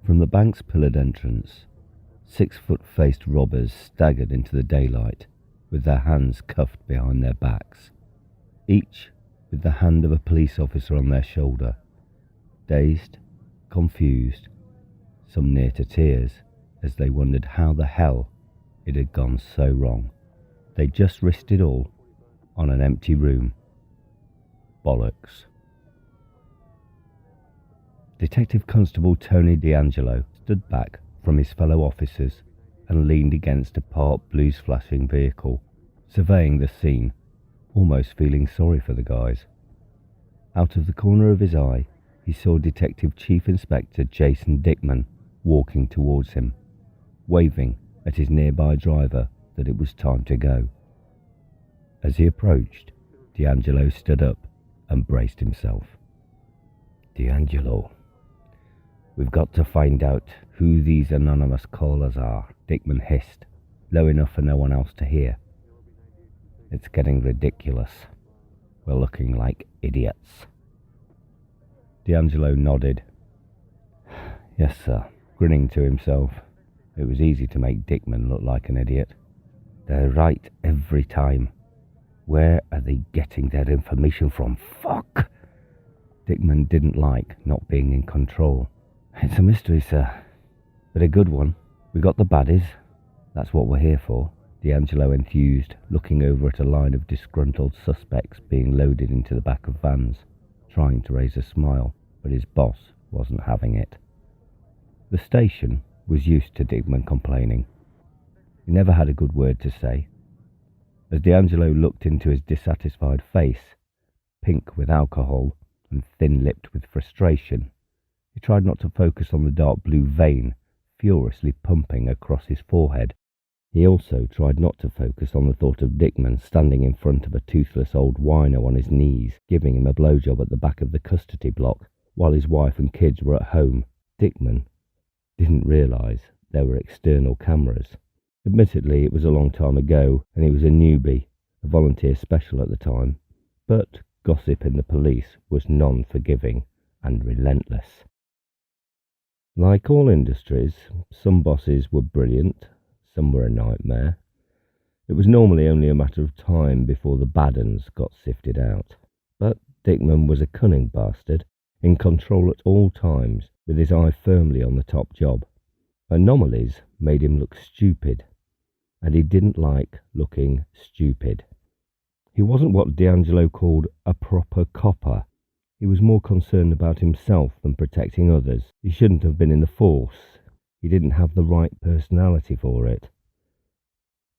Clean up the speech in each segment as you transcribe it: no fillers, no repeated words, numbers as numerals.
From the bank's pillared entrance, 6-foot-faced robbers staggered into the daylight with their hands cuffed behind their backs, each with the hand of a police officer on their shoulder, dazed, confused, some near to tears as they wondered how the hell it had gone so wrong. They just risked it all on an empty room. Bollocks. Detective Constable Tony D'Angelo stood back from his fellow officers and leaned against a parked blues-flashing vehicle, surveying the scene, almost feeling sorry for the guys. Out of the corner of his eye, he saw Detective Chief Inspector Jason Dickman walking towards him, waving at his nearby driver that it was time to go. As he approached, D'Angelo stood up and braced himself. "D'Angelo, we've got to find out who these anonymous callers are," Dickman hissed, low enough for no one else to hear. "It's getting ridiculous. We're looking like idiots." D'Angelo nodded. "Yes, sir," grinning to himself. It was easy to make Dickman look like an idiot. "They're right every time. Where are they getting their information from? Fuck!" Dickman didn't like not being in control. "It's a mystery, sir, but a good one. We got the baddies. That's what we're here for," D'Angelo enthused, looking over at a line of disgruntled suspects being loaded into the back of vans, trying to raise a smile, but his boss wasn't having it. The station was used to Dickman complaining. He never had a good word to say. As D'Angelo looked into his dissatisfied face, pink with alcohol and thin-lipped with frustration, he tried not to focus on the dark blue vein furiously pumping across his forehead. He also tried not to focus on the thought of Dickman standing in front of a toothless old wino on his knees, giving him a blowjob at the back of the custody block while his wife and kids were at home. Dickman didn't realise there were external cameras. Admittedly, it was a long time ago, and he was a newbie, a volunteer special at the time, but gossip in the police was non-forgiving and relentless. Like all industries, some bosses were brilliant, some were a nightmare. It was normally only a matter of time before the bad uns got sifted out. But Dickman was a cunning bastard, in control at all times, with his eye firmly on the top job. Anomalies made him look stupid, and he didn't like looking stupid. He wasn't what D'Angelo called a proper copper. He was more concerned about himself than protecting others. He shouldn't have been in the force. He didn't have the right personality for it.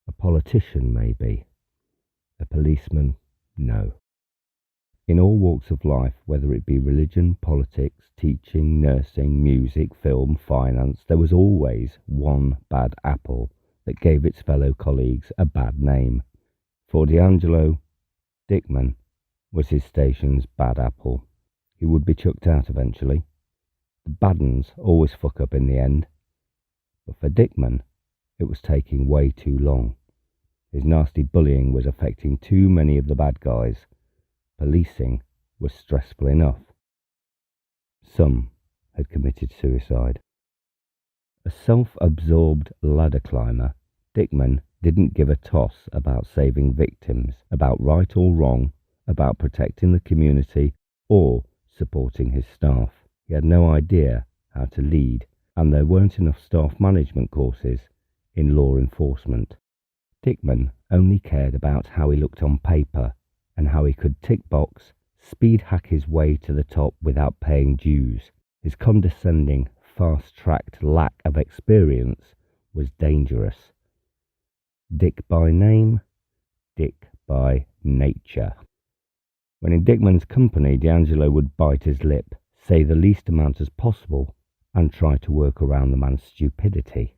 A politician, maybe. A policeman, no. In all walks of life, whether it be religion, politics, teaching, nursing, music, film, finance, there was always one bad apple that gave its fellow colleagues a bad name. For D'Angelo, Dickman was his station's bad apple. He would be chucked out eventually. The bad uns always fuck up in the end. But for Dickman, it was taking way too long. His nasty bullying was affecting too many of the bad guys. Policing was stressful enough. Some had committed suicide. A self-absorbed ladder climber, Dickman didn't give a toss about saving victims, about right or wrong, about protecting the community, or supporting his staff. He had no idea how to lead, and there weren't enough staff management courses in law enforcement. Dickman only cared about how he looked on paper, and how he could tick-box, speed-hack his way to the top without paying dues. His condescending, fast-tracked lack of experience was dangerous. Dick by name, Dick by nature. When in Dickman's company, D'Angelo would bite his lip, say the least amount as possible, and try to work around the man's stupidity.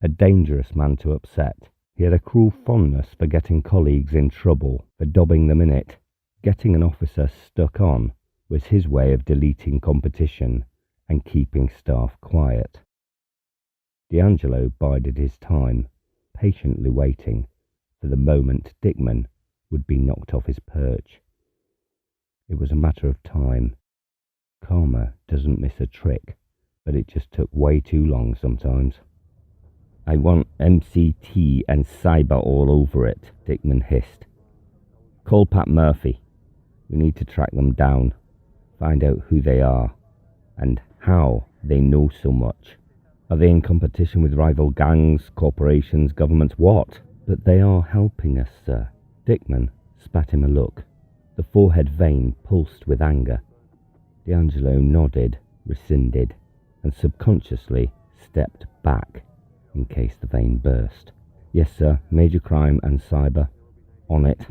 A dangerous man to upset. He had a cruel fondness for getting colleagues in trouble, for dobbing them in it. Getting an officer stuck on was his way of deleting competition and keeping staff quiet. D'Angelo bided his time, patiently waiting for the moment Dickman would be knocked off his perch. It was a matter of time. Karma doesn't miss a trick, but it just took way too long sometimes. I want MCT and cyber all over it, Dickman hissed. Call Pat Murphy. We need to track them down, find out who they are, and how they know so much. Are they in competition with rival gangs, corporations, governments? What? But they are helping us, sir. Dickman spat him a look. The forehead vein pulsed with anger. D'Angelo nodded, rescinded, and subconsciously stepped back in case the vein burst. Yes, sir, major crime and cyber. On it.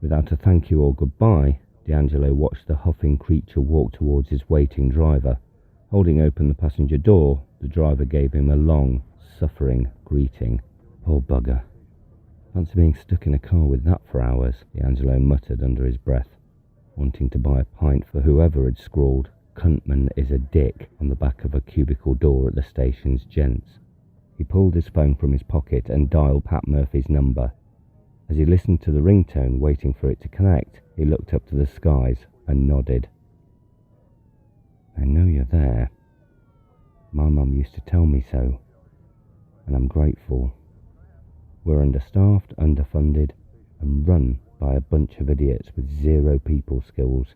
Without a thank you or goodbye, D'Angelo watched the huffing creature walk towards his waiting driver. Holding open the passenger door, the driver gave him a long, suffering greeting. Poor bugger. Fancy being stuck in a car with that for hours, D'Angelo muttered under his breath, wanting to buy a pint for whoever had scrawled, "Cuntman is a dick," on the back of a cubicle door at the station's gents. He pulled his phone from his pocket and dialed Pat Murphy's number. As he listened to the ringtone, waiting for it to connect, he looked up to the skies and nodded. I know you're there. My mum used to tell me so, and I'm grateful. We're understaffed, underfunded, and run by a bunch of idiots with zero people skills.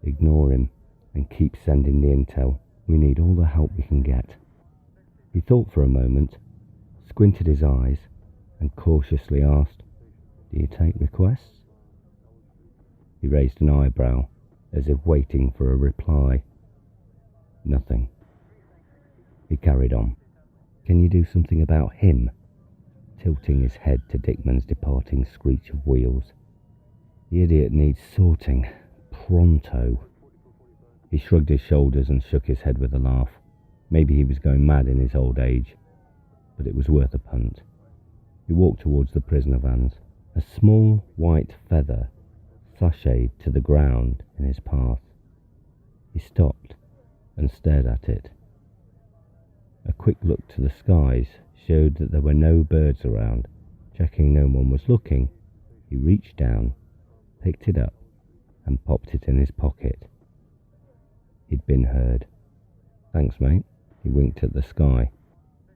Ignore him and keep sending the intel. We need all the help we can get. He thought for a moment, squinted his eyes, and cautiously asked, Do you take requests? He raised an eyebrow, as if waiting for a reply. Nothing. He carried on. Can you do something about him? Tilting his head to Dickman's departing screech of wheels. The idiot needs sorting. Pronto. He shrugged his shoulders and shook his head with a laugh. Maybe he was going mad in his old age, but it was worth a punt. He walked towards the prisoner vans. A small white feather sashayed to the ground in his path. He stopped and stared at it. A quick look to the skies showed that there were no birds around. Checking no one was looking, he reached down, picked it up, and popped it in his pocket. He'd been heard. Thanks, mate. He winked at the sky.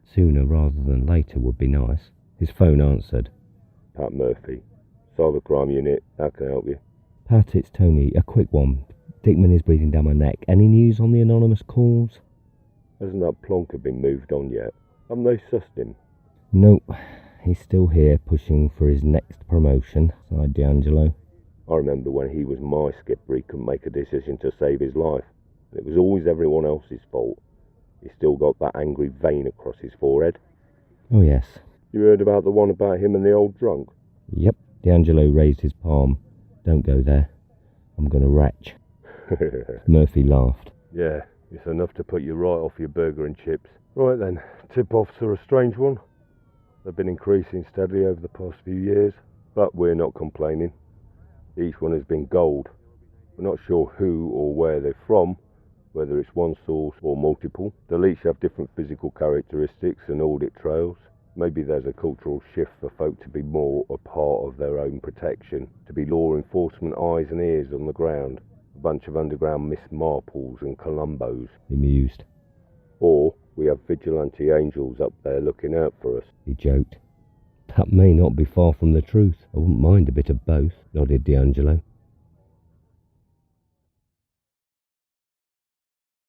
Sooner rather than later would be nice. His phone answered. Pat Murphy, Cybercrime Unit, how can I help you? Pat, it's Tony. A quick one. Dickman is breathing down my neck. Any news on the anonymous calls? Hasn't that plonker been moved on yet? Haven't they sussed him? Nope. He's still here pushing for his next promotion, sighed D'Angelo. I remember when he was my skipper, he couldn't make a decision to save his life. And it was always everyone else's fault. He's still got that angry vein across his forehead. Oh, yes. You heard about the one about him and the old drunk? Yep. D'Angelo raised his palm. Don't go there. I'm going to retch. Murphy laughed. Yeah, it's enough to put you right off your burger and chips. Right then, tip-offs are a strange one. They've been increasing steadily over the past few years, but we're not complaining. Each one has been gold. We're not sure who or where they're from, whether it's one source or multiple. They'll each have different physical characteristics and audit trails. Maybe there's a cultural shift for folk to be more a part of their own protection, to be law enforcement eyes and ears on the ground, a bunch of underground Miss Marples and Columbos. He mused. Or we have vigilante angels up there looking out for us. He joked. That may not be far from the truth. I wouldn't mind a bit of both, nodded D'Angelo.